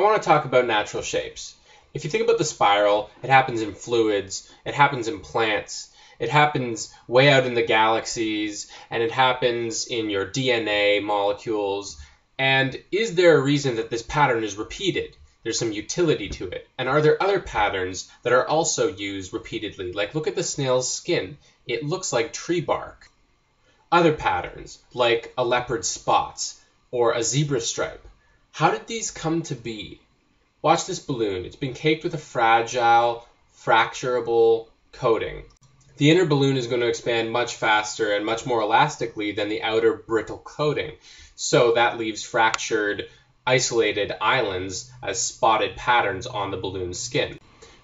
I want to talk about natural shapes. If you think about the spiral, it happens in fluids, it happens in plants, it happens way out in the galaxies, and it happens in your DNA molecules. And is there a reason that this pattern is repeated? There's some utility to it. And are there other patterns that are also used repeatedly? Like, look at the snail's skin. It looks like tree bark. Other patterns, like a leopard's spots or a zebra stripe. How did these come to be? Watch this balloon. It's been caked with a fragile, fracturable coating. The inner balloon is going to expand much faster and much more elastically than the outer brittle coating. So that leaves fractured, isolated islands as spotted patterns on the balloon's skin.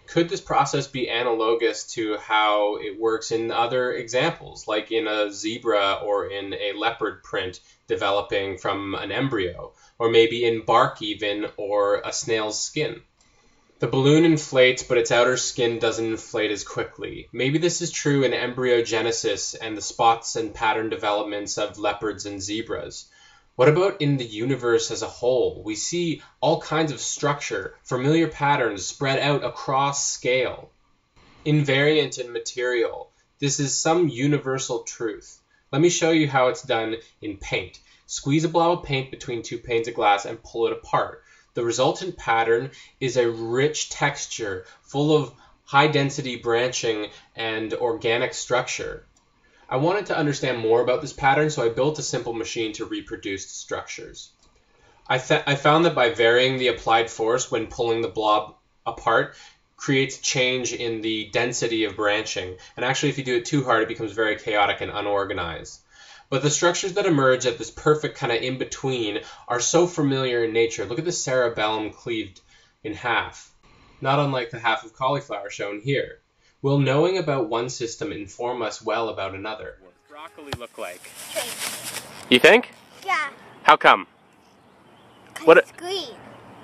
Could this process be analogous to how it works in other examples, like in a zebra or in a leopard print developing from an embryo, or maybe in bark even, or a snail's skin? The balloon inflates, but its outer skin doesn't inflate as quickly. Maybe this is true in embryogenesis and the spots and pattern developments of leopards and zebras. What about in the universe as a whole? We see all kinds of structure, familiar patterns spread out across scale. Invariant in material. This is some universal truth. Let me show you how it's done in paint. Squeeze a blob of paint between two panes of glass and pull it apart. The resultant pattern is a rich texture full of high-density branching and organic structure. I wanted to understand more about this pattern, so I built a simple machine to reproduce the structures. I found that by varying the applied force when pulling the blob apart creates change in the density of branching. And actually, if you do it too hard, it becomes very chaotic and unorganized. But the structures that emerge at this perfect kind of in-between are so familiar in nature. Look at the cerebellum cleaved in half, not unlike the half of cauliflower shown here. Will knowing about one system inform us well about another? What does broccoli look like? Tree. You think? Yeah. How come? Because it's green.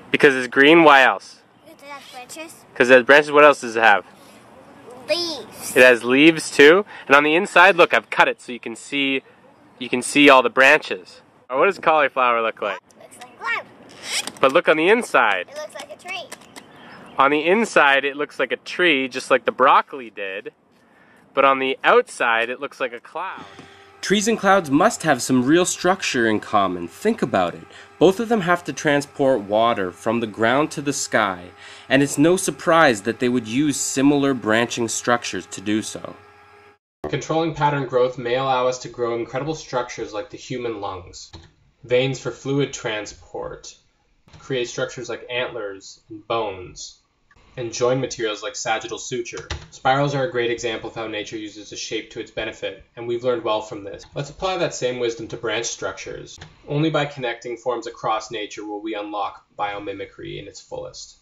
Because it's green? Why else? Because it has branches. Because it has branches. What else does it have? Leaves. It has leaves too. And on the inside, look, I've cut it so you can see all the branches. What does cauliflower look like? It looks like a cloud. But look on the inside. It looks like a tree. On the inside, it looks like a tree, just like the broccoli did. But on the outside, it looks like a cloud. Trees and clouds must have some real structure in common. Think about it. Both of them have to transport water from the ground to the sky, and it's no surprise that they would use similar branching structures to do so. Controlling pattern growth may allow us to grow incredible structures like the human lungs, veins for fluid transport, create structures like antlers and bones, and join materials like sagittal suture. Spirals are a great example of how nature uses a shape to its benefit, and we've learned well from this. Let's apply that same wisdom to branch structures. Only by connecting forms across nature will we unlock biomimicry in its fullest.